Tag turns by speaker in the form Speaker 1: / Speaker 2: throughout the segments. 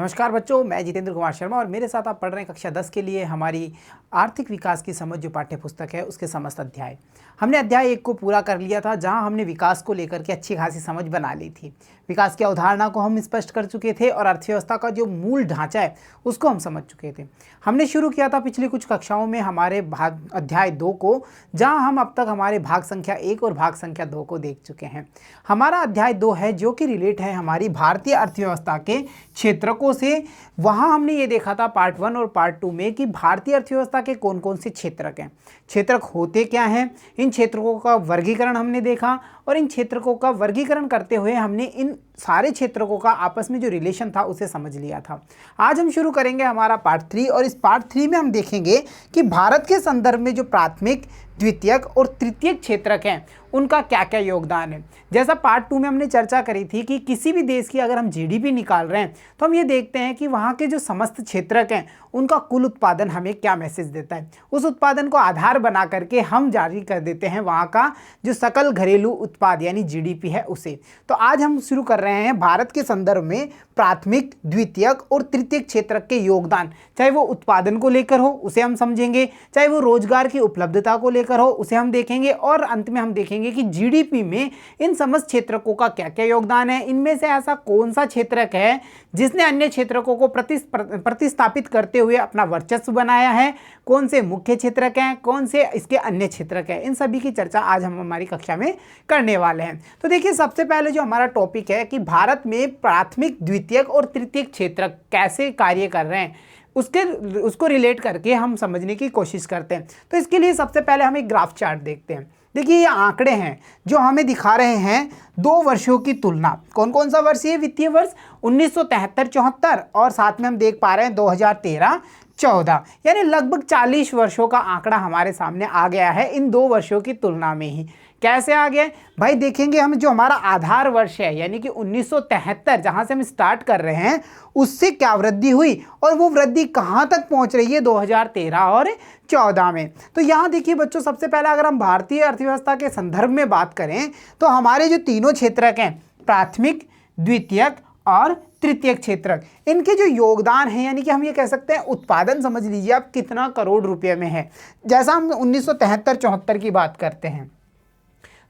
Speaker 1: नमस्कार बच्चों, मैं जितेंद्र कुमार शर्मा और मेरे साथ आप पढ़ रहे हैं कक्षा 10 के लिए हमारी आर्थिक विकास की समझ जो पाठ्य पुस्तक है उसके समस्त अध्याय। हमने अध्याय 1 को पूरा कर लिया था, जहां हमने विकास को लेकर के अच्छी खासी समझ बना ली थी। विकास की अवधारणा को हम स्पष्ट कर चुके थे और अर्थव्यवस्था का जो मूल ढांचा है उसको हम समझ चुके थे। हमने शुरू किया था पिछली कुछ कक्षाओं में हमारे अध्याय 2 को, जहाँ हम अब तक हमारे भाग संख्या 1 और भाग संख्या 2 को देख चुके हैं। हमारा अध्याय 2 है जो कि रिलेट है हमारी भारतीय अर्थव्यवस्था के क्षेत्रकों से। वहाँ हमने ये देखा था पार्ट 1 और पार्ट 2 में कि भारतीय अर्थव्यवस्था के कौन कौन से क्षेत्रक हैं, क्षेत्रक होते क्या हैं, इन क्षेत्रकों का वर्गीकरण हमने देखा और इन क्षेत्रकों का वर्गीकरण करते हुए हमने इन सारे क्षेत्रकों का आपस में जो रिलेशन था उसे समझ लिया था। आज हम शुरू करेंगे हमारा पार्ट 3 और इस पार्ट 3 में हम देखेंगे कि भारत के संदर्भ में जो प्राथमिक, द्वितीयक और तृतीयक क्षेत्रक हैं उनका क्या क्या योगदान है। जैसा पार्ट 2 में हमने चर्चा करी थी कि किसी भी देश की अगर हम जीडीपी निकाल रहे हैं तो हम ये देखते हैं कि वहाँ के जो समस्त क्षेत्रक हैं उनका कुल उत्पादन हमें क्या मैसेज देता है। उस उत्पादन को आधार बना करके हम जारी कर देते हैं वहाँ का जो सकल घरेलू उत्पाद यानी जीडीपी है उसे। तो आज हम शुरू कर रहे हैं भारत के संदर्भ में प्राथमिक, द्वितीयक और तृतीयक क्षेत्रक के योगदान, चाहे वो उत्पादन को लेकर हो उसे हम समझेंगे, चाहे वो रोजगार की उपलब्धता को लेकर हो उसे हम देखेंगे और अंत में हम देखेंगे कि जीडीपी में इन समस्त क्षेत्रकों का क्या क्या योगदान है। इनमें से ऐसा कौन सा क्षेत्रक है जिसने अन्य क्षेत्रकों को प्रतिस्थापित करते हुए अपना वर्चस्व बनाया है, कौन से मुख्य क्षेत्रक हैं, कौन से इसके अन्य क्षेत्रक हैं, इन सभी की चर्चा आज हम हमारी कक्षा में करने वाले हैं। तो देखिए, सबसे पहले जो हमारा टॉपिक है कि भारत में प्राथमिक, द्वितीयक और तृतीयक क्षेत्रक कैसे कार्य कर रहे हैं उसको रिलेट करके हम समझने की कोशिश करते हैं। तो इसके लिए सबसे पहले हम एक ग्राफ चार्ट देखते हैं। देखिए, ये आंकड़े हैं जो हमें दिखा रहे हैं 2 वर्षों की तुलना। कौन कौन सा वर्ष है? वित्तीय वर्ष 1973-74 और साथ में हम देख पा रहे हैं 2013-14, यानी लगभग 40 वर्षों का आंकड़ा हमारे सामने आ गया है इन 2 वर्षों की तुलना में ही। कैसे आ गया भाई? देखेंगे हम जो हमारा आधार वर्ष है यानी कि 1973 जहां से हम स्टार्ट कर रहे हैं उससे क्या वृद्धि हुई और वो वृद्धि कहां तक पहुंच रही है 2013 और 14 में। तो यहां देखिए बच्चों, सबसे पहले अगर हम भारतीय अर्थव्यवस्था के संदर्भ में बात करें तो हमारे जो तीनों क्षेत्रक हैं, प्राथमिक, द्वितीयक और तृतीयक क्षेत्रक, इनके जो योगदान है यानी कि हम ये कह सकते हैं उत्पादन, समझ लीजिए आप कितना करोड़ रुपए में है। जैसा हम 1973-74 की बात करते हैं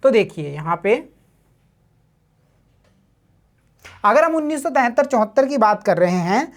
Speaker 1: तो देखिए यहाँ पे अगर हम 1973-74 की बात कर रहे हैं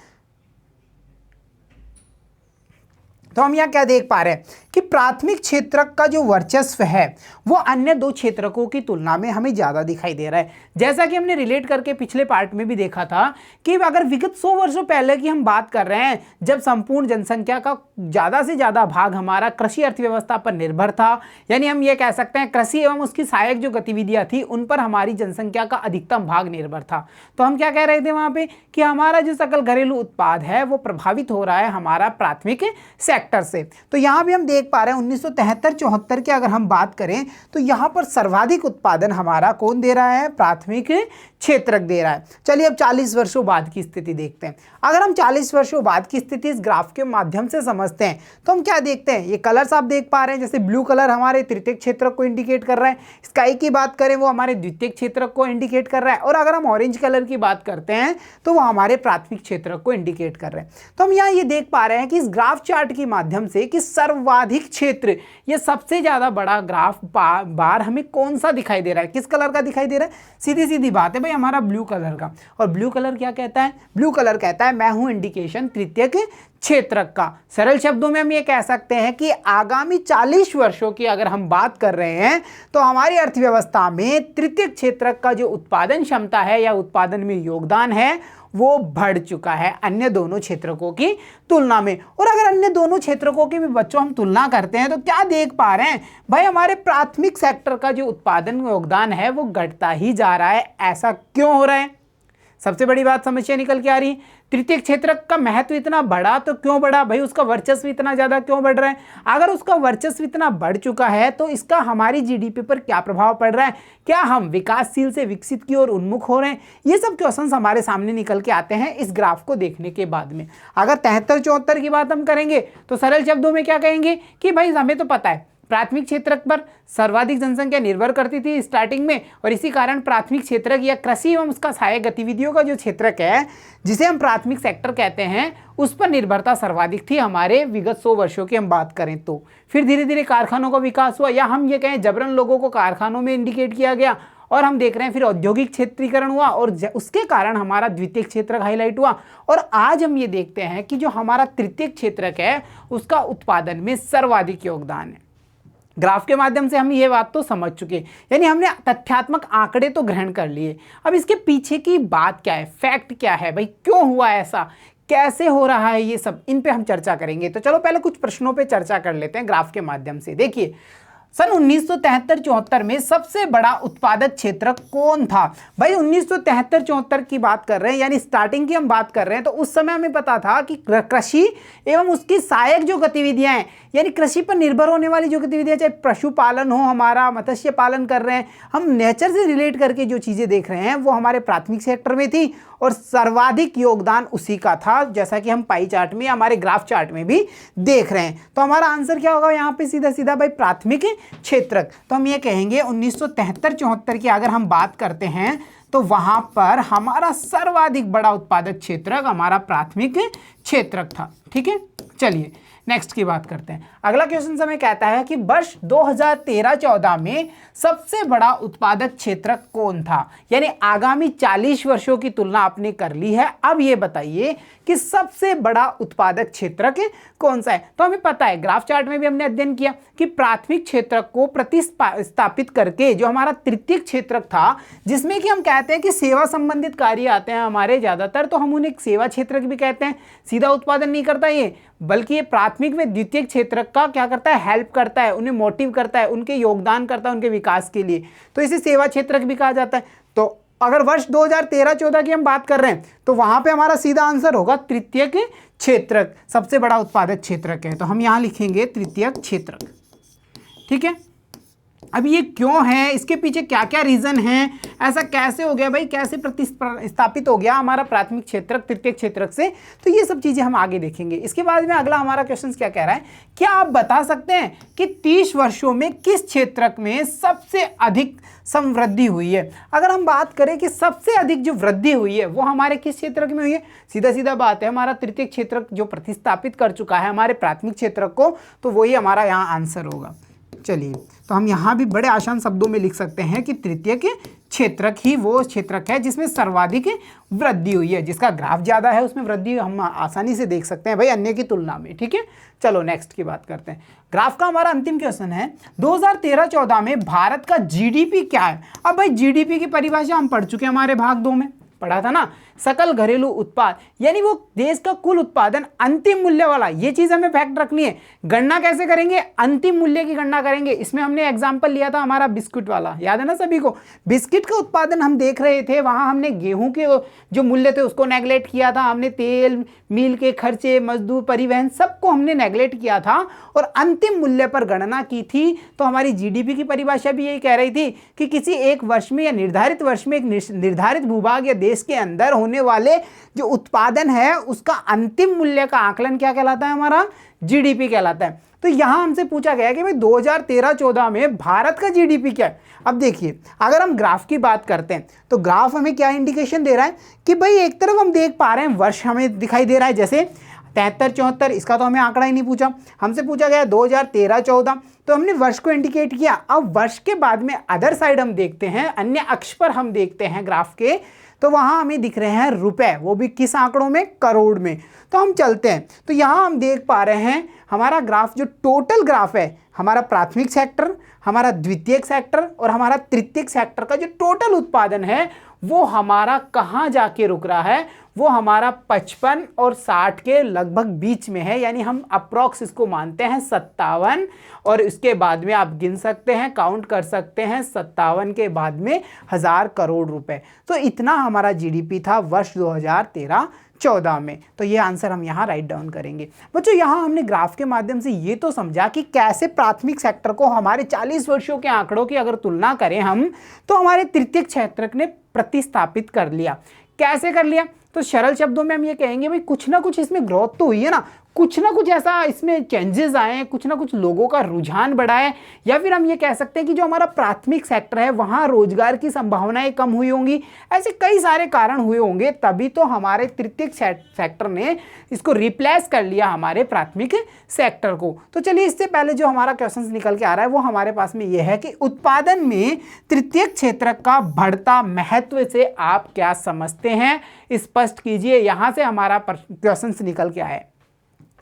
Speaker 1: तो हम यहाँ क्या देख पा रहे हैं कि प्राथमिक क्षेत्रक का जो वर्चस्व है वो अन्य 2 क्षेत्रकों की तुलना में हमें ज़्यादा दिखाई दे रहा है। जैसा कि हमने रिलेट करके पिछले पार्ट में भी देखा था कि अगर विगत 100 वर्षों पहले की हम बात कर रहे हैं, जब संपूर्ण जनसंख्या का ज़्यादा से ज़्यादा भाग हमारा कृषि अर्थव्यवस्था पर निर्भर था, यानी हम ये कह सकते हैं कृषि एवं उसकी सहायक जो गतिविधियाँ थी उन पर हमारी जनसंख्या का अधिकतम भाग निर्भर था। तो हम क्या कह रहे थे वहाँ पर कि हमारा जो सकल घरेलू उत्पाद है वो प्रभावित हो रहा है हमारा प्राथमिक सेक्टर से। तो यहाँ भी हम देख पा रहे हैं 1973-74 की अगर हम बात करें तो यहाँ पर सर्वाधिक उत्पादन हमारा कौन दे रहा है? प्राथमिक क्षेत्रक दे रहा है। चलिए अब 40 वर्षों बाद की स्थिति देखते हैं। अगर हम 40 वर्षों बाद की स्थिति इस ग्राफ के माध्यम से समझते हैं तो हम क्या देखते हैं, ये कलर्स आप देख पा रहे हैं, जैसे ब्लू कलर हमारे तृतीयक क्षेत्रक को इंडिकेट कर रहा है, स्काई की बात करें वो हमारे द्वितीयक क्षेत्रक को इंडिकेट कर रहा है, और अगर हम ऑरेंज कलर की बात करते हैं तो वो हमारे प्राथमिक क्षेत्रक को इंडिकेट कर रहे हैं। तो हम यहाँ ये देख पा रहे हैं कि इस ग्राफ चार्ट के माध्यम से कि सर्वाधिक क्षेत्र, ये सबसे ज्यादा बड़ा ग्राफ बार हमें कौन सा दिखाई दे रहा है, किस कलर का दिखाई दे रहा है? सीधी सीधी बात है भाई, हमारा ब्लू कलर का। और ब्लू कलर क्या कहता है? ब्लू कलर कहता है मैं हूं इंडिकेशन तृतीयक क्षेत्रक का। सरल शब्दों में हम ये कह सकते हैं कि आगामी 40 वर्षों की अगर हम बात कर रहे हैं तो हमारी अर्थव्यवस्था में तृतीयक क्षेत्रक का जो उत्पादन क्षमता है या उत्पादन में योगदान है वो बढ़ चुका है अन्य दोनों क्षेत्रकों की तुलना में। और अगर अन्य दोनों क्षेत्रकों की भी बच्चों हम तुलना करते हैं तो क्या देख पा रहे हैं भाई, हमारे प्राथमिक सेक्टर का जो उत्पादन योगदान है वो घटता ही जा रहा है। ऐसा क्यों हो रहा है? सबसे बड़ी बात समस्या निकल के आ रही है, तृतीय क्षेत्रक का महत्व इतना बढ़ा तो क्यों बढ़ा भाई, उसका वर्चस्व इतना ज्यादा क्यों बढ़ रहा है? अगर उसका वर्चस्व इतना बढ़ चुका है तो इसका हमारी जीडीपी पर क्या प्रभाव पड़ रहा है? क्या हम विकासशील से विकसित की ओर उन्मुख हो रहे हैं? ये सब क्वेश्चंस हमारे सामने निकल के आते हैं इस ग्राफ को देखने के बाद में। अगर 73-74 की बात हम करेंगे तो सरल शब्दों में क्या कहेंगे कि भाई हमें तो पता है प्राथमिक क्षेत्र पर सर्वाधिक जनसंख्या निर्भर करती थी स्टार्टिंग में, और इसी कारण प्राथमिक क्षेत्र या कृषि एवं उसका सहायक गतिविधियों का जो क्षेत्रक है, जिसे हम प्राथमिक सेक्टर कहते हैं, उस पर निर्भरता सर्वाधिक थी हमारे विगत 100 वर्षों की हम बात करें तो। फिर धीरे धीरे कारखानों का विकास हुआ, या हम ये कहें जबरन लोगों को कारखानों में इंडिकेट किया गया, और हम देख रहे हैं फिर औद्योगिक क्षेत्रीकरण हुआ, और उसके कारण हमारा द्वितीयक क्षेत्रक हाईलाइट हुआ। और आज हम ये देखते हैं कि जो हमारा तृतीयक क्षेत्रक है उसका उत्पादन में सर्वाधिक योगदान है। ग्राफ के माध्यम से हम ये बात तो समझ चुके, यानी हमने तथ्यात्मक आंकड़े तो ग्रहण कर लिए। अब इसके पीछे की बात क्या है, फैक्ट क्या है भाई, क्यों हुआ ऐसा, कैसे हो रहा है, ये सब इन पे हम चर्चा करेंगे। तो चलो पहले कुछ प्रश्नों पे चर्चा कर लेते हैं ग्राफ के माध्यम से। देखिए, सन 1973-74 में सबसे बड़ा उत्पादक क्षेत्र कौन था भाई? 1973-74 की बात कर रहे हैं, यानी स्टार्टिंग की हम बात कर रहे हैं। तो उस समय हमें पता था कि कृषि एवं उसकी सहायक जो गतिविधियां हैं, यानी कृषि पर निर्भर होने वाली जो गतिविधियां, चाहे पशुपालन हो, हमारा मत्स्य पालन कर रहे हैं, हम नेचर से रिलेट करके जो चीज़ें देख रहे हैं, वो हमारे प्राथमिक सेक्टर में थी, और सर्वाधिक योगदान उसी का था, जैसा कि हम पाई चार्ट में, हमारे ग्राफ चार्ट में भी देख रहे हैं। तो हमारा आंसर क्या होगा यहाँ पे? सीधा सीधा भाई प्राथमिक क्षेत्रक। तो हम ये कहेंगे 1973-74 की अगर हम बात करते हैं तो वहां पर हमारा सर्वाधिक बड़ा उत्पादक क्षेत्रक हमारा प्राथमिक क्षेत्रक था। ठीक है, चलिए नेक्स्ट की बात करते हैं। अगला क्वेश्चन हमें कहता है कि वर्ष 2013-14 में सबसे बड़ा उत्पादक क्षेत्रक कौन था? यानी आगामी 40 वर्षों की तुलना आपने कर ली है। अब ये बताइए कि सबसे बड़ा उत्पादक क्षेत्रक कौन सा है? तो हमें पता है, ग्राफ चार्ट में भी हमने अध्ययन किया कि प्राथमिक क्षेत्रक को प्रतिस्थापित करके जो हमारा तृतीयक क्षेत्रक था, जिसमें कि हम कहते हैं कि सेवा संबंधित कार्य आते हैं हमारे ज्यादातर, तो हम उन्हें सेवा क्षेत्रक भी कहते हैं। सीधा उत्पादन नहीं करता ये, बल्कि ये प्राथमिक में द्वितीयक क्षेत्रक का क्या करता है? हेल्प करता है, उन्हें मोटिव करता है, उनके योगदान करता है उनके विकास के लिए, तो इसे सेवा क्षेत्रक भी कहा जाता है। तो अगर वर्ष 2013-14 की हम बात कर रहे हैं तो वहां पे हमारा सीधा आंसर होगा तृतीयक क्षेत्रक सबसे बड़ा उत्पादक क्षेत्रक है। तो हम यहां लिखेंगे तृतीयक क्षेत्रक। ठीक है, अब ये क्यों है, इसके पीछे क्या क्या रीजन है, ऐसा कैसे हो गया भाई, कैसे प्रतिस्थापित हो गया हमारा प्राथमिक क्षेत्रक तृतीयक क्षेत्रक से, तो ये सब चीजें हम आगे देखेंगे। इसके बाद में अगला हमारा क्वेश्चन क्या कह रहा है, क्या आप बता सकते हैं कि 30 वर्षों में किस क्षेत्रक में सबसे अधिक समृद्धि हुई है? अगर हम बात करें कि सबसे अधिक जो वृद्धि हुई है वो हमारे किस क्षेत्रक में हुई है, सीधा सीधा बात है, हमारा तृतीयक क्षेत्रक जो प्रतिस्थापित कर चुका है हमारे प्राथमिक क्षेत्रक को, तो वही हमारा यहाँ आंसर होगा। चलिए, तो हम यहाँ भी बड़े आसान शब्दों में लिख सकते हैं कि तृतीयक क्षेत्रक ही वो क्षेत्रक है जिसमें सर्वाधिक वृद्धि हुई है, जिसका ग्राफ ज़्यादा है उसमें वृद्धि हम आसानी से देख सकते हैं भाई अन्य की तुलना में। ठीक है, चलो नेक्स्ट की बात करते हैं। ग्राफ का हमारा अंतिम क्वेश्चन है 2013-14 में भारत का जीडीपी क्या है? अब भाई जीडीपी की परिभाषा हम पढ़ चुके हैं, हमारे भाग 2 में पढ़ा था ना, सकल घरेलू उत्पाद, यानी वो देश का कुल उत्पादन अंतिम मूल्य वाला, ये चीज हमें फैक्ट रखनी है। गणना कैसे करेंगे? अंतिम मूल्य की गणना करेंगे। इसमें हमने एग्जांपल लिया था हमारा बिस्कुट वाला, याद है ना सभी को? बिस्किट का उत्पादन हम देख रहे थे, वहां हमने गेहूं के जो मूल्य थे उसको नेगलेक्ट किया था, हमने तेल मिल के खर्चे, मजदूर, परिवहन, सबको हमने नेगलेक्ट किया था और अंतिम मूल्य पर गणना की थी। तो हमारी जीडीपी की परिभाषा भी यही कह रही थी कि किसी एक वर्ष में या निर्धारित वर्ष में एक निर्धारित भूभाग या देश के अंदर होने वाले जो उत्पादन है उसका अंतिम मूल्य का आकलन क्या कहलाता है? हमारा जीडीपी कहलाता है। तो यहां हमसे पूछा गया कि भाई 2013-14 में भारत का जीडीपी क्या है? अब देखिए, अगर हम ग्राफ की बात करते हैं तो ग्राफ हमें क्या इंडिकेशन दे रहा है कि भाई एक तरफ हम देख पा रहे हैं वर्ष हमें दिखाई दे रहा है, जैसे 73-74, इसका तो हमें आंकड़ा ही नहीं पूछा, हमसे पूछा गया 2013-14, तो हमने वर्ष को इंडिकेट किया। अब वर्ष के बाद में अदर साइड हम देखते हैं, अन्य अक्ष पर हम देखते हैं ग्राफ के, तो वहां हमें दिख रहे हैं रुपए, वो भी किस आंकड़ों में? करोड़ में। तो हम चलते हैं, तो यहां हम देख पा रहे हैं हमारा ग्राफ, जो टोटल ग्राफ है, हमारा प्राथमिक सेक्टर, हमारा द्वितीयक सेक्टर और हमारा तृतीयक सेक्टर का जो टोटल उत्पादन है वो हमारा कहाँ जाके रुक रहा है? वो हमारा 55 और 60 के लगभग बीच में है, यानी हम अप्रॉक्स इसको मानते हैं 57, और इसके बाद में आप गिन सकते हैं, काउंट कर सकते हैं, 57 के बाद में 1000 करोड़ रुपए। तो इतना हमारा जीडीपी था वर्ष 2013-14 में। तो ये आंसर हम यहाँ राइट डाउन करेंगे। बच्चों, यहाँ हमने ग्राफ के माध्यम से ये तो समझा कि कैसे प्राथमिक सेक्टर को हमारे 40 वर्षों के आंकड़ों की अगर तुलना करें हम, तो हमारे तृतीयक क्षेत्रक ने प्रतिस्थापित कर लिया। कैसे कर लिया? तो सरल शब्दों में हम ये कहेंगे भाई कुछ ना कुछ इसमें ग्रोथ तो हुई है ना, कुछ ना कुछ ऐसा इसमें चेंजेस आए हैं, कुछ ना कुछ लोगों का रुझान बढ़ा है, या फिर हम ये कह सकते हैं कि जो हमारा प्राथमिक सेक्टर है वहाँ रोजगार की संभावनाएं कम हुई होंगी। ऐसे कई सारे कारण हुए होंगे, तभी तो हमारे तृतीयक सेक्टर ने इसको रिप्लेस कर लिया हमारे प्राथमिक सेक्टर को। तो चलिए इससे पहले जो हमारा क्वेश्चन निकल के आ रहा है वो हमारे पास में ये है कि उत्पादन में तृतीयक क्षेत्र का बढ़ता महत्व से आप क्या समझते हैं, स्पष्ट कीजिए। यहां से हमारा क्वेश्चन निकल के आया है।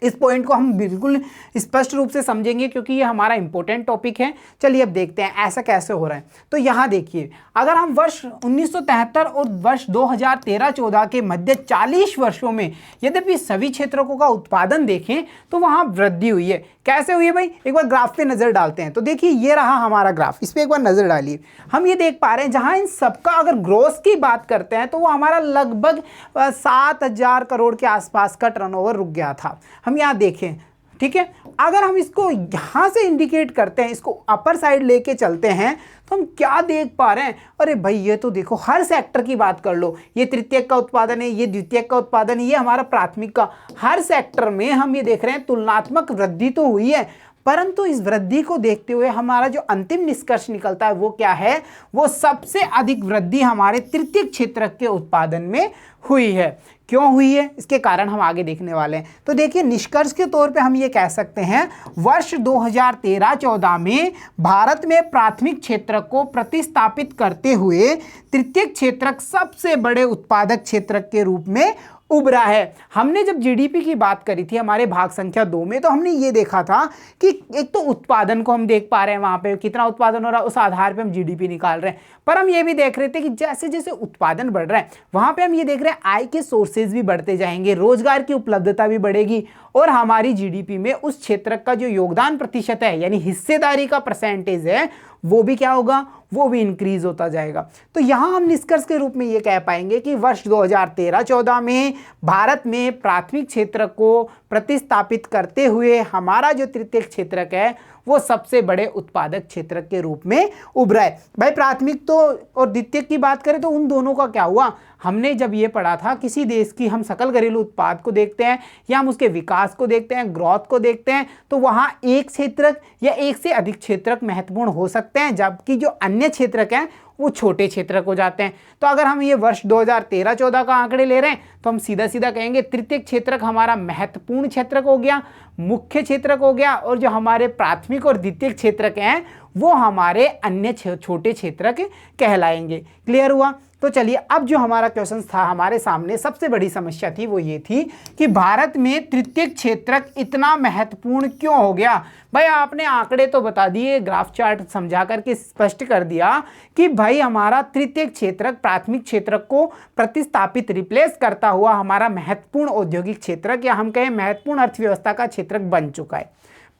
Speaker 1: इस पॉइंट को हम बिल्कुल स्पष्ट रूप से समझेंगे क्योंकि ये हमारा इंपॉर्टेंट टॉपिक है। चलिए अब देखते हैं ऐसा कैसे हो रहा है। तो यहाँ देखिए, अगर हम वर्ष 1973 और वर्ष 2013-14 के मध्य 40 वर्षों में यद्यपि सभी क्षेत्रों का उत्पादन देखें तो वहाँ वृद्धि हुई है। कैसे हुई है भाई, एक बार ग्राफ पे नजर डालते हैं। तो देखिए ये रहा हमारा ग्राफ, इस पर एक बार नजर डालिए। हम ये देख पा रहे हैं जहाँ इन सबका अगर ग्रोथ की बात करते हैं तो वो हमारा लगभग 7,000 करोड़ के आसपास का टर्नओवर रुक गया था। हम यहाँ देखें, ठीक है। अगर हम इसको यहाँ से इंडिकेट करते हैं, इसको अपर साइड लेके चलते हैं तो हम क्या देख पा रहे हैं, अरे भाई ये तो देखो हर सेक्टर की बात कर लो, ये तृतीयक का उत्पादन है, ये द्वितीयक का उत्पादन है, ये हमारा प्राथमिक का, हर सेक्टर में हम ये देख रहे हैं तुलनात्मक वृद्धि तो हुई है। परंतु इस वृद्धि को देखते हुए हमारा जो अंतिम निष्कर्ष निकलता है वो क्या है, वो सबसे अधिक वृद्धि हमारे तृतीयक क्षेत्र के उत्पादन में हुई है। क्यों हुई है, इसके कारण हम आगे देखने वाले हैं। तो देखिए निष्कर्ष के तौर पे हम ये कह सकते हैं वर्ष 2013-14 में भारत में प्राथमिक क्षेत्र को प्रतिस्थापित करते हुए तृतीयक क्षेत्र सबसे बड़े उत्पादक क्षेत्र के रूप में उभरा है। हमने जब जीडीपी की बात करी थी हमारे भाग संख्या 2 में, तो हमने ये देखा था कि एक तो उत्पादन को हम देख पा रहे हैं, वहां पे कितना उत्पादन हो रहा है उस आधार पे हम जीडीपी निकाल रहे हैं। पर हम ये भी देख रहे थे कि जैसे जैसे उत्पादन बढ़ रहा है वहां पे हम ये देख रहे हैं आय के सोर्सेज भी बढ़ते जाएंगे, रोजगार की उपलब्धता भी बढ़ेगी और हमारी जीडीपी में उस क्षेत्र का जो योगदान प्रतिशत है यानी हिस्सेदारी का परसेंटेज है वो भी क्या होगा, वो भी इंक्रीज होता जाएगा। तो यहां हम निष्कर्ष के रूप में ये कह पाएंगे कि वर्ष 2013-14 में भारत में प्राथमिक क्षेत्र को प्रतिस्थापित करते हुए हमारा जो तृतीयक क्षेत्र है वो सबसे बड़े उत्पादक क्षेत्र के रूप में उभरा है। भाई प्राथमिक तो और द्वितीयक की बात करें तो उन दोनों का क्या हुआ, हमने जब ये पढ़ा था किसी देश की हम सकल घरेलू उत्पाद को देखते हैं या हम उसके विकास को देखते हैं, ग्रोथ को देखते हैं, तो वहाँ एक क्षेत्रक या एक से अधिक क्षेत्रक महत्वपूर्ण हो सकते हैं, जबकि जो अन्य क्षेत्रक हैं वो छोटे क्षेत्रक हो जाते हैं। तो अगर हम ये वर्ष 2013-14 का आंकड़े ले रहे हैं तो हम सीधा सीधा कहेंगे तृतीयक क्षेत्रक हमारा महत्वपूर्ण क्षेत्रक हो गया, मुख्य क्षेत्रक हो गया, और जो हमारे प्राथमिक और द्वितीयक क्षेत्रक हैं वो हमारे अन्य छोटे क्षेत्रक कहलाएंगे। क्लियर हुआ। तो चलिए अब जो हमारा क्वेश्चन था हमारे सामने, सबसे बड़ी समस्या थी वो ये थी कि भारत में तृतीयक क्षेत्रक इतना महत्वपूर्ण क्यों हो गया। भाई आपने आंकड़े तो बता दिए, ग्राफ चार्ट समझा करके स्पष्ट कर दिया कि भाई हमारा तृतीयक क्षेत्रक प्राथमिक क्षेत्रक को प्रतिस्थापित रिप्लेस करता हुआ हमारा महत्वपूर्ण औद्योगिक क्षेत्रक या हम कहें महत्वपूर्ण अर्थव्यवस्था का क्षेत्रक बन चुका है।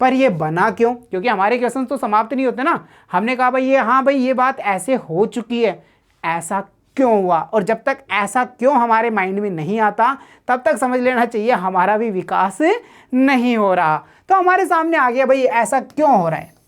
Speaker 1: पर ये बना क्यों, क्योंकि हमारे क्वेश्चन तो समाप्त नहीं होते ना। हमने कहा भाई ये, हाँ भाई ये बात ऐसे हो चुकी है, ऐसा क्यों हुआ, और जब तक ऐसा क्यों हमारे माइंड में नहीं आता तब तक समझ लेना चाहिए हमारा भी विकास नहीं हो रहा। तो हमारे सामने आ गया भाई ऐसा क्यों हो रहा है,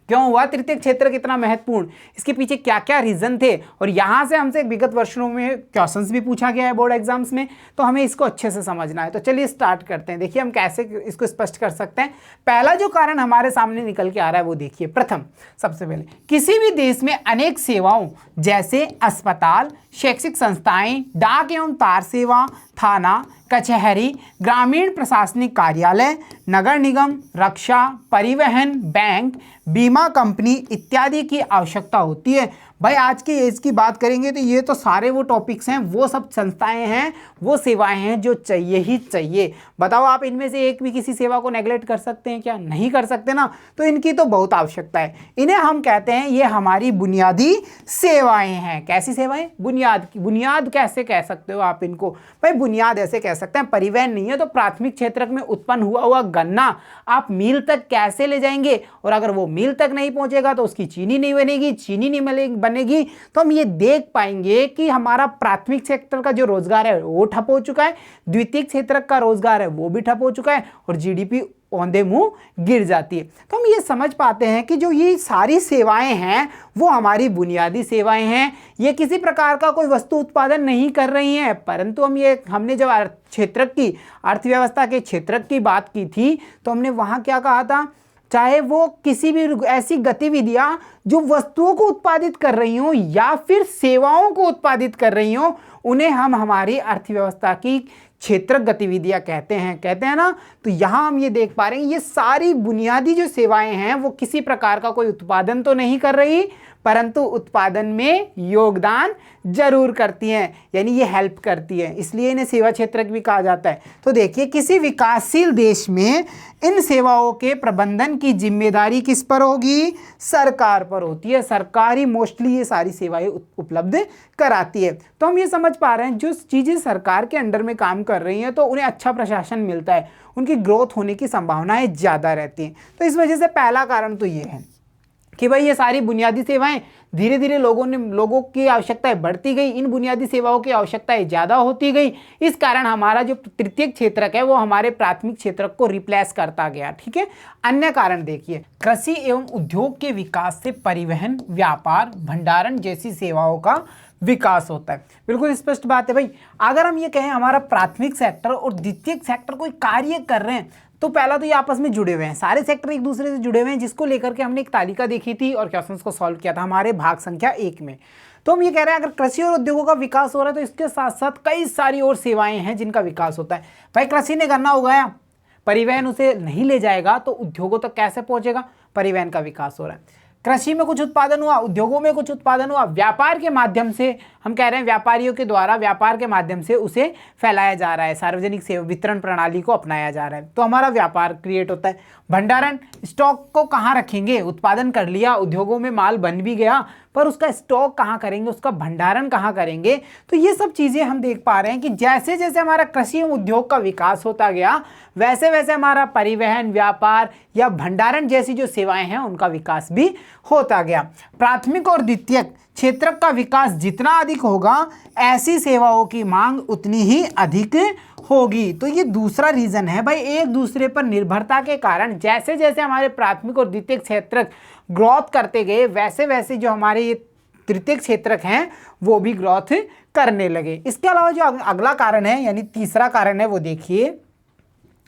Speaker 1: क्यों हुआ, तृतीयक क्षेत्र कितना महत्वपूर्ण, इसके पीछे क्या क्या रीजन थे, और यहाँ से हमसे विगत वर्षों में क्वेश्चंस भी पूछा गया है बोर्ड एग्जाम्स में, तो हमें इसको अच्छे से समझना है। तो चलिए स्टार्ट करते हैं। देखिए हम कैसे इसको स्पष्ट कर सकते हैं। पहला जो कारण हमारे सामने निकल के आ रहा है वो देखिए, प्रथम सबसे पहले किसी भी देश में अनेक सेवाओं जैसे अस्पताल, शैक्षिक संस्थाएं, डाक एवं तार सेवा, थाना, कचहरी, ग्रामीण प्रशासनिक कार्यालय, नगर निगम, रक्षा, परिवहन, बैंक, बीमा कंपनी इत्यादि की आवश्यकता होती है। भाई आज की एज की बात करेंगे तो ये तो सारे वो टॉपिक्स हैं, वो सब संस्थाएं हैं, वो सेवाएं हैं जो चाहिए ही चाहिए। बताओ आप इनमें से एक भी किसी सेवा को नेगलेक्ट कर सकते हैं क्या? नहीं कर सकते ना। तो इनकी तो बहुत आवश्यकता है। इन्हें हम कहते हैं ये हमारी बुनियादी सेवाएं हैं। कैसी सेवाएं? बुनियाद की। बुनियाद कैसे कह सकते हो आप इनको? भाई बुनियाद ऐसे कह सकते हैं, परिवहन नहीं है तो प्राथमिक क्षेत्रक में उत्पन्न हुआ गन्ना आप मील तक कैसे ले जाएंगे, और अगर वो मील तक नहीं पहुंचेगा तो उसकी चीनी नहीं बनेगी, चीनी नहीं बनेगी तो हम ये देख पाएंगे कि हमारा प्राथमिक क्षेत्र का जो रोजगार है वो ठप हो चुका है, द्वितीयक क्षेत्र का रोजगार है वो भी ठप हो चुका है, और जीडीपी औंधे मुंह गिर जाती है। तो हम ये समझ पाते हैं कि जो ये सारी सेवाएं हैं वो हमारी बुनियादी सेवाएं हैं। ये किसी प्रकार का कोई वस्तु उत्पादन नहीं कर रही हैं, परंतु हमने जब क्षेत्रक की अर्थव्यवस्था के क्षेत्रक की बात की थी तो हमने वहाँ क्या कहा था, चाहे वो किसी भी ऐसी गतिविधियां जो वस्तुओं को उत्पादित कर रही हों या फिर सेवाओं को उत्पादित कर रही हों, उन्हें हम हमारी अर्थव्यवस्था की क्षेत्रक गतिविधियां कहते हैं ना। तो यहाँ हम ये देख पा रहे हैं ये सारी बुनियादी जो सेवाएं हैं वो किसी प्रकार का कोई उत्पादन तो नहीं कर रही, परंतु उत्पादन में योगदान जरूर करती हैं, यानी ये हेल्प करती है, इसलिए इन्हें सेवा क्षेत्रक भी कहा जाता है। तो देखिए किसी विकासशील देश में इन सेवाओं के प्रबंधन की जिम्मेदारी किस पर होगी, सरकार पर होती है। सरकार ही मोस्टली ये सारी सेवाएं उपलब्ध कराती है। तो हम ये समझ पा रहे हैं जो चीज़ें सरकार के अंडर में काम कर रही हैं तो उन्हें अच्छा प्रशासन मिलता है, उनकी ग्रोथ होने की संभावनाएं ज़्यादा रहती हैं। तो इस वजह से पहला कारण तो ये है कि भाई ये सारी बुनियादी सेवाएं धीरे धीरे लोगों की आवश्यकताएं बढ़ती गई, इन बुनियादी सेवाओं की आवश्यकताएं ज़्यादा होती गई। इस कारण हमारा जो तृतीयक क्षेत्रक है वो हमारे प्राथमिक क्षेत्रक को रिप्लेस करता गया। ठीक है। अन्य कारण देखिए, कृषि एवं उद्योग के विकास से परिवहन, व्यापार, भंडारण जैसी सेवाओं का विकास होता है। बिल्कुल स्पष्ट बात है भाई। अगर हम ये कहें हमारा प्राथमिक सेक्टर और द्वितीयक सेक्टर कोई कार्य कर रहे हैं तो पहला तो ये आपस में जुड़े हुए हैं, सारे सेक्टर एक दूसरे से जुड़े हुए हैं, जिसको लेकर के हमने एक तालिका देखी थी और क्वेश्चंस को सॉल्व किया था हमारे भाग संख्या 1 में। तो हम ये कह रहे हैं अगर कृषि और उद्योगों का विकास हो रहा है तो इसके साथ साथ कई सारी और सेवाएं हैं जिनका विकास होता है। भाई कृषि ने गन्ना उगाया, परिवहन उसे नहीं ले जाएगा तो उद्योगों तक कैसे पहुंचेगा, परिवहन का विकास हो रहा है। कृषि में कुछ उत्पादन हुआ, उद्योगों में कुछ उत्पादन हुआ, व्यापार के माध्यम से हम कह रहे हैं व्यापारियों के द्वारा व्यापार के माध्यम से उसे फैलाया जा रहा है, सार्वजनिक सेवा वितरण प्रणाली को अपनाया जा रहा है, तो हमारा व्यापार क्रिएट होता है। भंडारण, स्टॉक को कहाँ रखेंगे, उत्पादन कर लिया, उद्योगों में माल बन भी गया, पर उसका स्टॉक कहाँ करेंगे, उसका भंडारण कहाँ करेंगे। तो ये सब चीज़ें हम देख पा रहे हैं कि जैसे जैसे हमारा कृषि एवं उद्योग का विकास होता गया वैसे वैसे हमारा परिवहन, व्यापार या भंडारण जैसी जो सेवाएं हैं उनका विकास भी होता गया। प्राथमिक और द्वितीयक क्षेत्रक का विकास जितना अधिक होगा ऐसी सेवाओं की मांग उतनी ही अधिक होगी। तो ये दूसरा रीजन है भाई, एक दूसरे पर निर्भरता के कारण जैसे जैसे हमारे प्राथमिक और द्वितीयक क्षेत्रक ग्रोथ करते गए वैसे वैसे जो हमारे ये तृतीयक क्षेत्रक हैं वो भी ग्रोथ करने लगे। इसके अलावा जो अगला कारण है यानी तीसरा कारण है वो देखिए,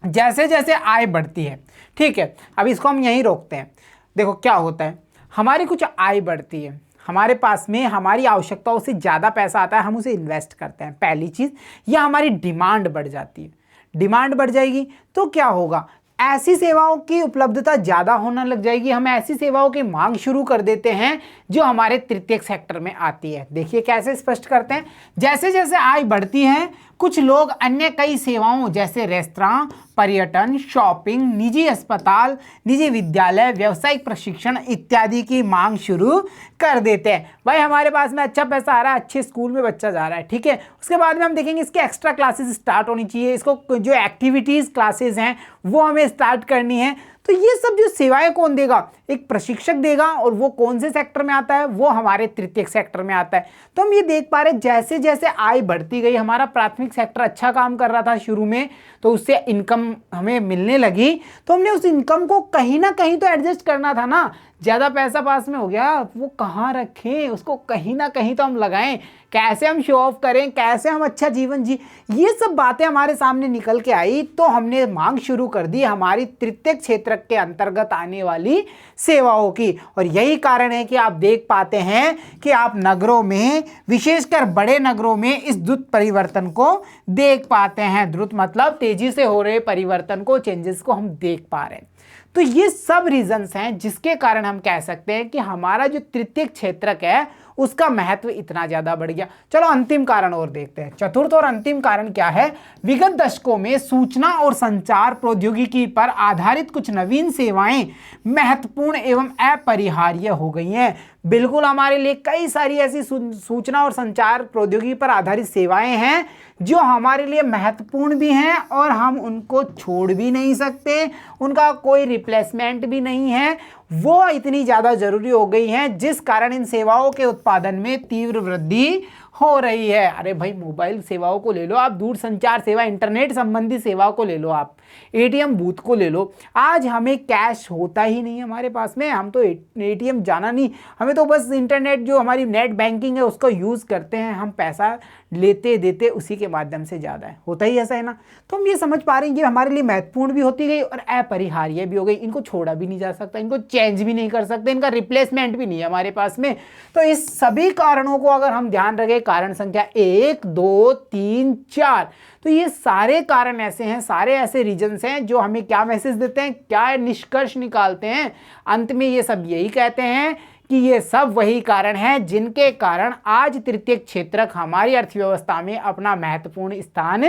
Speaker 1: जैसे जैसे आय बढ़ती है, ठीक है, अब इसको हम यहीं रोकते हैं। देखो क्या होता है, हमारी कुछ आय बढ़ती है, हमारे पास में हमारी आवश्यकताओं से ज़्यादा पैसा आता है, हम उसे इन्वेस्ट करते हैं, पहली चीज़। या हमारी डिमांड बढ़ जाती है, डिमांड बढ़ जाएगी तो क्या होगा, ऐसी सेवाओं की उपलब्धता ज़्यादा होने लग जाएगी, हम ऐसी सेवाओं की मांग शुरू कर देते हैं जो हमारे तृतीयक सेक्टर में आती है। देखिए कैसे स्पष्ट करते हैं, जैसे जैसे आय बढ़ती है कुछ लोग अन्य कई सेवाओं जैसे रेस्तरां, पर्यटन, शॉपिंग, निजी अस्पताल, निजी विद्यालय, व्यावसायिक प्रशिक्षण इत्यादि की मांग शुरू कर देते हैं। भाई हमारे पास में अच्छा पैसा आ रहा है, अच्छे स्कूल में बच्चा जा रहा है, ठीक है, उसके बाद में हम देखेंगे इसके एक्स्ट्रा क्लासेस स्टार्ट होनी चाहिए, इसको जो एक्टिविटीज़ क्लासेस हैं वो हमें स्टार्ट करनी है। तो ये सब जो सेवाएं कौन देगा, एक प्रशिक्षक देगा, और वो कौन से सेक्टर में आता है, वो हमारे तृतीयक सेक्टर में आता है। तो हम ये देख पा रहे हैं जैसे जैसे आय बढ़ती गई, हमारा प्राथमिक सेक्टर अच्छा काम कर रहा था शुरू में, तो उससे इनकम हमें मिलने लगी, तो हमने उस इनकम को कहीं ना कहीं तो एडजस्ट करना था ना। ज़्यादा पैसा पास में हो गया, वो कहाँ रखें, उसको कहीं ना कहीं तो हम लगाएं, कैसे हम शो ऑफ करें, कैसे हम अच्छा जीवन जी, ये सब बातें हमारे सामने निकल के आई, तो हमने मांग शुरू कर दी हमारी तृतीयक क्षेत्र के अंतर्गत आने वाली सेवाओं की। और यही कारण है कि आप देख पाते हैं कि आप नगरों में, विशेषकर बड़े नगरों में, इस द्रुत परिवर्तन को देख पाते हैं। द्रुत मतलब तेजी से हो रहे परिवर्तन को, चेंजेस को हम देख पा रहे हैं। तो ये सब रीजंस हैं जिसके कारण हम कह सकते हैं कि हमारा जो तृतीयक क्षेत्रक है उसका महत्व इतना ज़्यादा बढ़ गया। चलो अंतिम कारण और देखते हैं। चतुर्थ और अंतिम कारण क्या है, विगत दशकों में सूचना और संचार प्रौद्योगिकी पर आधारित कुछ नवीन सेवाएं महत्वपूर्ण एवं अपरिहार्य हो गई हैं। बिल्कुल हमारे लिए कई सारी ऐसी सूचना और संचार प्रौद्योगिकी पर आधारित सेवाएं हैं जो हमारे लिए महत्वपूर्ण भी हैं और हम उनको छोड़ भी नहीं सकते, उनका कोई रिप्लेसमेंट भी नहीं है, वो इतनी ज़्यादा ज़रूरी हो गई हैं जिस कारण इन सेवाओं के उत्पादन में तीव्र वृद्धि हो रही है। अरे भाई मोबाइल सेवाओं को ले लो आप, दूर संचार सेवा, इंटरनेट संबंधी सेवाओं को ले लो आप, एटीएम बूथ को ले लो। आज हमें कैश होता ही नहीं है हमारे पास में, हम तो एटीएम जाना नहीं, हमें तो बस इंटरनेट जो हमारी नेट बैंकिंग है उसका यूज़ करते हैं, हम पैसा लेते देते उसी के माध्यम से ज़्यादा है, होता ही ऐसा है ना। तो हम ये समझ पा रहे हैं कि हमारे लिए महत्वपूर्ण भी होती गई और अपरिहार्य भी हो गई, इनको छोड़ा भी नहीं जा सकता, इनको चेंज भी नहीं कर सकते, इनका रिप्लेसमेंट भी नहीं है हमारे पास में। तो इस सभी कारणों को अगर हम ध्यान रखें, कारण संख्या 1 2 3 4, तो ये सारे कारण ऐसे हैं, सारे ऐसे रीजंस हैं जो हमें क्या मैसेज देते हैं, क्या निष्कर्ष निकालते हैं, अंत में ये सब यही कहते हैं कि ये सब वही कारण हैं जिनके कारण आज तृतीयक क्षेत्रक हमारी अर्थव्यवस्था में अपना महत्वपूर्ण स्थान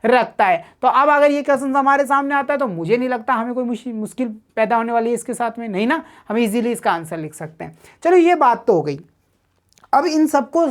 Speaker 1: रखता है। तो अब अगर ये क्वेश्चन हमारे सामने आता है तो मुझे नहीं लगता हमें कोई मुश्किल पैदा होने वाली है इसके साथ में, नहीं ना, हम इजीली इसका आंसर लिख सकते हैं। चलो ये बात तो हो गई। अब इन सबको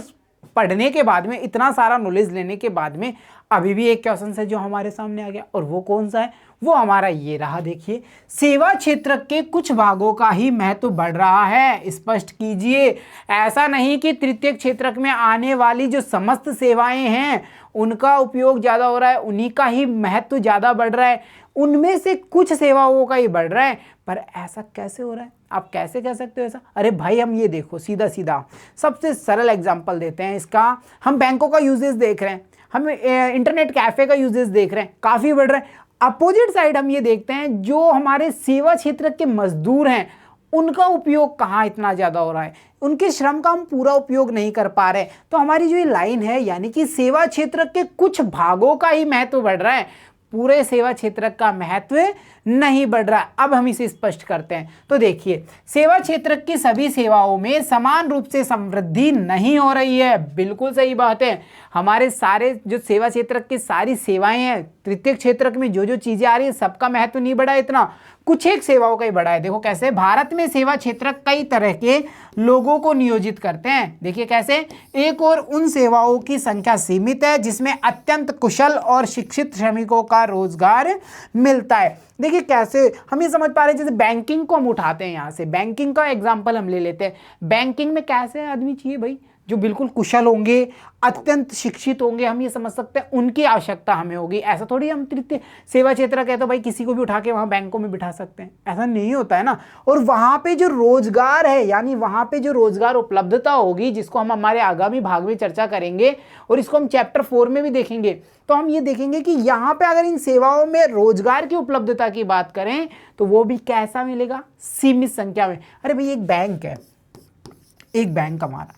Speaker 1: पढ़ने के बाद में, इतना सारा नॉलेज लेने के बाद में अभी भी एक क्वेश्चन है जो हमारे सामने आ गया, और वो कौन सा है, वो हमारा ये रहा। देखिए, सेवा क्षेत्र के कुछ भागों का ही महत्व बढ़ रहा है, स्पष्ट कीजिए। ऐसा नहीं कि तृतीयक क्षेत्र में आने वाली जो समस्त सेवाएं हैं उनका उपयोग ज़्यादा हो रहा है, उन्हीं का ही महत्व ज़्यादा बढ़ रहा है, उनमें से कुछ सेवाओं का ही बढ़ रहा है। पर ऐसा कैसे हो रहा है, आप कैसे कह सकते हो ऐसा? अरे भाई हम ये देखो, सीधा सीधा सबसे सरल एग्जांपल देते हैं इसका। हम बैंकों का यूजेस देख रहे हैं, हम इंटरनेट कैफे का यूजेस देख रहे हैं, काफ़ी बढ़ रहा है। अपोजिट साइड हम ये देखते हैं जो हमारे सेवा क्षेत्र के मजदूर हैं उनका उपयोग कहाँ इतना ज़्यादा हो रहा है, उनके श्रम का हम पूरा उपयोग नहीं कर पा रहे। तो हमारी जो ये लाइन है, यानी कि सेवा क्षेत्र के कुछ भागों का ही महत्व बढ़ रहा है, पूरे सेवा क्षेत्र का महत्व नहीं बढ़ रहा। अब हम इसे स्पष्ट करते हैं। तो देखिए, सेवा क्षेत्र की सभी सेवाओं में समान रूप से समृद्धि नहीं हो रही है, बिल्कुल सही बात है। हमारे सारे जो सेवा क्षेत्र की सारी सेवाएं हैं, तृतीयक क्षेत्र में जो जो चीजें आ रही है सबका महत्व नहीं बढ़ा है इतना, कुछ एक सेवाओं का ही बढ़ा है। देखो कैसे, भारत में सेवा क्षेत्र कई तरह के लोगों को नियोजित करते हैं। देखिए कैसे, एक और उन सेवाओं की संख्या सीमित है जिसमें अत्यंत कुशल और शिक्षित श्रमिकों का रोजगार मिलता है। देखिए कैसे हम ये समझ पा रहे हैं, जैसे बैंकिंग को हम उठाते हैं, यहाँ से बैंकिंग का एग्जाम्पल हम ले लेते हैं। बैंकिंग में कैसे आदमी चाहिए भाई, जो बिल्कुल कुशल होंगे, अत्यंत शिक्षित होंगे, हम ये समझ सकते हैं उनकी आवश्यकता हमें होगी। ऐसा थोड़ी हम तृतीय सेवा क्षेत्र कहते तो भाई किसी को भी उठा के वहाँ बैंकों में बिठा सकते हैं, ऐसा नहीं होता है ना। और वहाँ पे जो रोजगार है, यानी वहाँ पे जो रोजगार उपलब्धता होगी, जिसको हम हमारे आगामी भाग में चर्चा करेंगे और इसको हम चैप्टर 4 में भी देखेंगे, तो हम ये देखेंगे कि यहाँ पे अगर इन सेवाओं में रोजगार की उपलब्धता की बात करें तो वो भी कैसा मिलेगा, सीमित संख्या में। अरे भाई एक बैंक है, एक बैंक हमारा,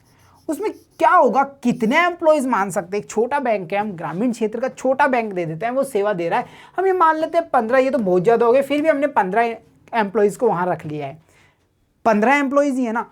Speaker 1: उसमें क्या होगा, कितने एम्प्लॉयज मान सकते हैं। एक छोटा बैंक है, हम ग्रामीण क्षेत्र का छोटा बैंक दे देते हैं, वो सेवा दे रहा है, हम ये मान लेते हैं 15, ये तो बहुत ज़्यादा हो गए, फिर भी हमने 15 एम्प्लॉयज़ को वहाँ रख लिया है। 15 एम्प्लॉयज़ ही है ना,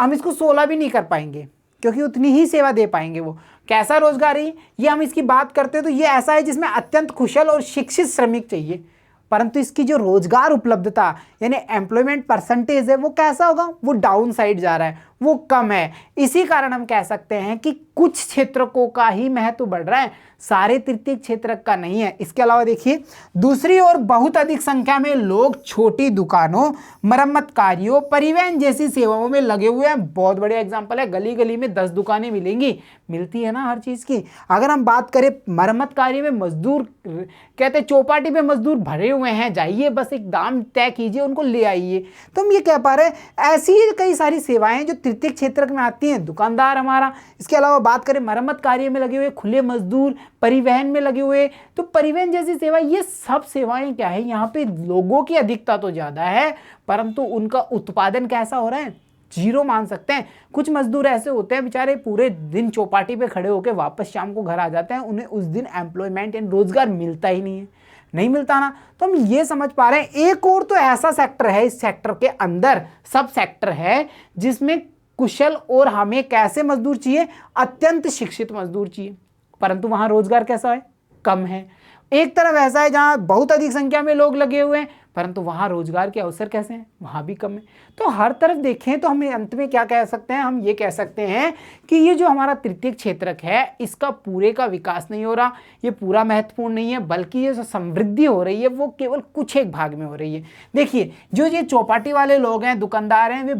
Speaker 1: हम इसको 16 भी नहीं कर पाएंगे क्योंकि उतनी ही सेवा दे पाएंगे। वो कैसा रोजगार है ये हम इसकी बात करते हैं तो ये ऐसा है जिसमें अत्यंत कुशल और शिक्षित श्रमिक चाहिए, परंतु इसकी जो रोजगार उपलब्धता यानी एम्प्लॉयमेंट परसेंटेज है वो कैसा होगा, वो डाउन साइड जा रहा है, वो कम है। इसी कारण हम कह सकते हैं कि कुछ क्षेत्रकों का ही महत्व बढ़ रहा है, सारे तृतीयक क्षेत्र का नहीं है। इसके अलावा देखिए, दूसरी ओर बहुत अधिक संख्या में लोग छोटी दुकानों, मरम्मत कार्यों, परिवहन जैसी सेवाओं में लगे हुए हैं। बहुत बड़े एग्जाम्पल है, गली गली में 10 दुकानें मिलेंगी, मिलती है ना हर चीज़ की। अगर हम बात करें मरम्मत कार्य में, मजदूर कहते हैं चौपाटी पे मजदूर भरे हुए हैं, जाइए बस एक दाम तय कीजिए, उनको ले आइए। तो हम ये कह पा रहे हैं ऐसी कई सारी सेवाएं जो तृतीयक क्षेत्र में आती हैं, दुकानदार हमारा। इसके अलावा बात करें मरम्मत कार्य में लगे हुए, खुले मजदूर, परिवहन में लगे हुए, तो परिवहन जैसी सेवा, ये सब सेवाएं क्या है, यहाँ पे लोगों की अधिकता तो ज़्यादा है परंतु उनका उत्पादन कैसा हो रहा है, जीरो मान सकते हैं। कुछ मजदूर ऐसे होते हैं बेचारे पूरे दिन चौपाटी पे खड़े होकर वापस शाम को घर आ जाते हैं, उन्हें उस दिन एम्प्लॉयमेंट एंड रोजगार मिलता ही नहीं है, नहीं मिलता ना। तो हम ये समझ पा रहे हैं एक और तो ऐसा सेक्टर है, इस सेक्टर के अंदर सब सेक्टर है जिसमें कुशल और हमें कैसे मजदूर चाहिए, अत्यंत शिक्षित मजदूर चाहिए, परंतु वहां रोजगार कैसा है, कम है। एक तरफ ऐसा है जहां बहुत अधिक संख्या में लोग लगे हुए हैं परंतु वहाँ रोजगार के अवसर कैसे हैं, वहाँ भी कम है। तो हर तरफ देखें तो हमें अंत में क्या कह सकते हैं, हम ये कह सकते हैं कि ये जो हमारा तृतीयक क्षेत्रक है इसका पूरे का विकास नहीं हो रहा, ये पूरा महत्वपूर्ण नहीं है, बल्कि ये जो समृद्धि हो रही है वो केवल कुछ एक भाग में हो रही है। देखिए जो ये चौपाटी वाले लोग हैं, दुकानदार हैं, वे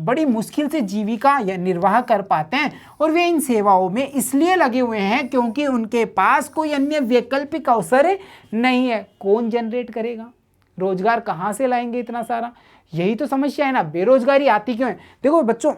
Speaker 1: बड़ी मुश्किल से जीविका या निर्वाह कर पाते हैं और वे इन सेवाओं में इसलिए लगे हुए हैं क्योंकि उनके पास कोई अन्य वैकल्पिक अवसर नहीं है। कौन जनरेट करेगा, रोजगार कहाँ से लाएंगे इतना सारा, यही तो समस्या है ना। बेरोजगारी आती क्यों है? देखो बच्चों,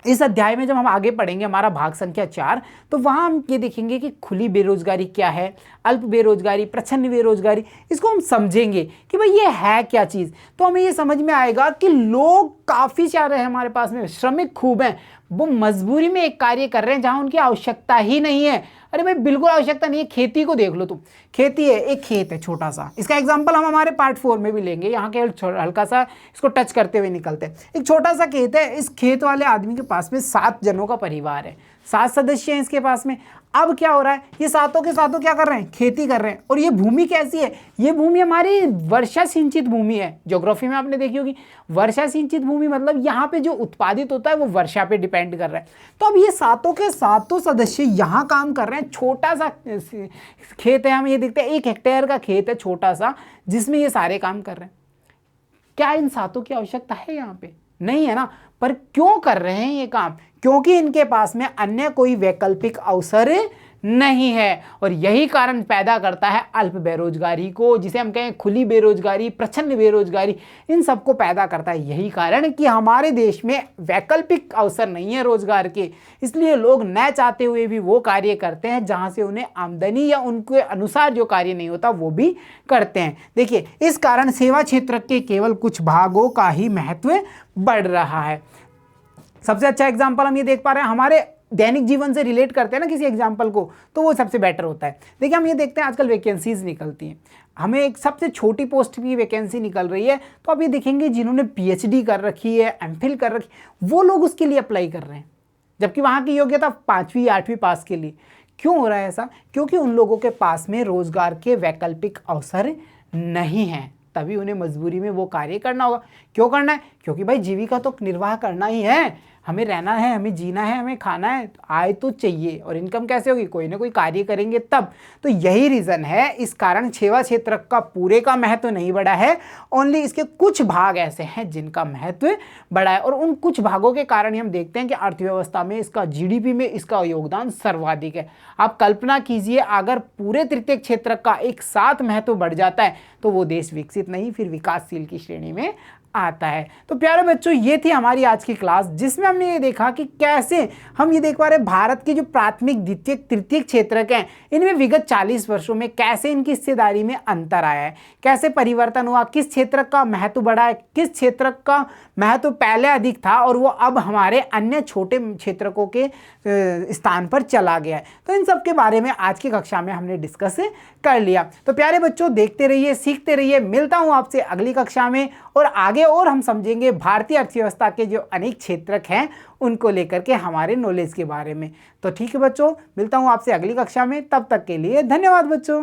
Speaker 1: इस अध्याय में जब हम आगे पढ़ेंगे हमारा भाग संख्या 4, तो वहाँ हम ये देखेंगे कि खुली बेरोजगारी क्या है, अल्प बेरोजगारी, प्रच्छन्न बेरोजगारी, इसको हम समझेंगे कि भाई ये है क्या चीज़। तो हमें ये समझ में आएगा कि लोग काफ़ी सारे हैं हमारे पास में, श्रमिक खूब हैं, वो मजबूरी में एक कार्य कर रहे हैं जहाँ उनकी आवश्यकता ही नहीं है। अरे भाई बिल्कुल आवश्यकता नहीं है। खेती को देख लो तुम, खेती है, एक खेत है छोटा सा, इसका एग्जांपल हम हमारे पार्ट 4 में भी लेंगे, यहाँ के हल्का सा इसको टच करते हुए निकलते हैं। एक छोटा सा खेत है, इस खेत वाले आदमी के पास में 7 जनों का परिवार है, 7 सदस्य हैं इसके पास में। अब क्या हो रहा है, ये सातों के सातों क्या कर रहे हैं, खेती कर रहे हैं। और ये भूमि कैसी है, ये भूमि हमारी वर्षा सिंचित भूमि है। ज्योग्राफी में आपने देखी होगी, वर्षा सिंचित भूमि मतलब यहाँ पे जो उत्पादित होता है वो वर्षा पे डिपेंड कर रहा है। तो अब ये सातों के सातों सदस्य यहाँ काम कर रहे हैं। छोटा सा खेत है, हम ये देखते हैं 1 हेक्टेयर का खेत है छोटा सा, जिसमें ये सारे काम कर रहे हैं। क्या इन सातों की आवश्यकता है यहाँ पे? नहीं है ना। पर क्यों कर रहे हैं ये काम? क्योंकि इनके पास में अन्य कोई वैकल्पिक अवसर नहीं है। और यही कारण पैदा करता है अल्प बेरोजगारी को, जिसे हम कहें खुली बेरोजगारी, प्रच्छन्न बेरोजगारी, इन सबको पैदा करता है यही कारण कि हमारे देश में वैकल्पिक अवसर नहीं है रोजगार के। इसलिए लोग न चाहते हुए भी वो कार्य करते हैं जहां से उन्हें आमदनी या उनके अनुसार जो कार्य नहीं होता वो भी करते हैं। देखिए इस कारण सेवा क्षेत्र के केवल कुछ भागों का ही महत्व बढ़ रहा है। सबसे अच्छा एग्जाम्पल हम ये देख पा रहे हैं, हमारे दैनिक जीवन से रिलेट करते हैं ना किसी एग्जाम्पल को, तो वो सबसे बेटर होता है। देखिए हम ये देखते हैं आजकल वैकेंसीज निकलती हैं, हमें एक सबसे छोटी पोस्ट की वैकेंसी निकल रही है, तो आप ये देखेंगे जिन्होंने पीएचडी कर रखी है, एमफिल कर रखी है, वो लोग उसके लिए अप्लाई कर रहे हैं, जबकि वहाँ की योग्यता 5वीं 8वीं पास के लिए। क्यों हो रहा है ऐसा? क्योंकि उन लोगों के पास में रोजगार के वैकल्पिक अवसर नहीं हैं, तभी उन्हें मजबूरी में वो कार्य करना होगा। क्यों करना है? क्योंकि भाई जीविका तो निर्वाह करना ही है, हमें रहना है, हमें जीना है, हमें खाना है, आय तो चाहिए। और इनकम कैसे होगी? कोई ना कोई कार्य करेंगे तब। तो यही रीज़न है, इस कारण सेवा क्षेत्र का पूरे का महत्व नहीं बढ़ा है, ओनली इसके कुछ भाग ऐसे हैं जिनका महत्व बढ़ा है। और उन कुछ भागों के कारण ही हम देखते हैं कि अर्थव्यवस्था में इसका, जीडीपी में इसका योगदान सर्वाधिक है। आप कल्पना कीजिए अगर पूरे तृतीयक क्षेत्र का एक साथ महत्व बढ़ जाता है तो वो देश विकसित नहीं, फिर विकासशील की श्रेणी में आता है। तो प्यारे बच्चों, ये थी हमारी आज की क्लास, जिसमें हमने ये देखा कि कैसे हम ये देख पा रहे भारत के जो प्राथमिक, द्वितीयक, तृतीयक क्षेत्रक हैं, इनमें विगत 40 वर्षों में कैसे इनकी हिस्सेदारी में अंतर आया है, कैसे परिवर्तन हुआ, किस क्षेत्र का महत्व बढ़ा है, किस क्षेत्र का महत्व पहले अधिक था और वो अब हमारे अन्य छोटे क्षेत्रकों के स्थान पर चला गया है। तो इन सब के बारे में आज की कक्षा में हमने डिस्कस कर लिया। तो प्यारे बच्चों, देखते रहिए, सीखते रहिए। मिलता हूँ आपसे अगली कक्षा में, और आगे और हम समझेंगे भारतीय अर्थव्यवस्था के जो अनेक क्षेत्रक हैं उनको लेकर के हमारे नॉलेज के बारे में। तो ठीक है बच्चों, मिलता हूँ आपसे अगली कक्षा में, तब तक के लिए धन्यवाद बच्चों।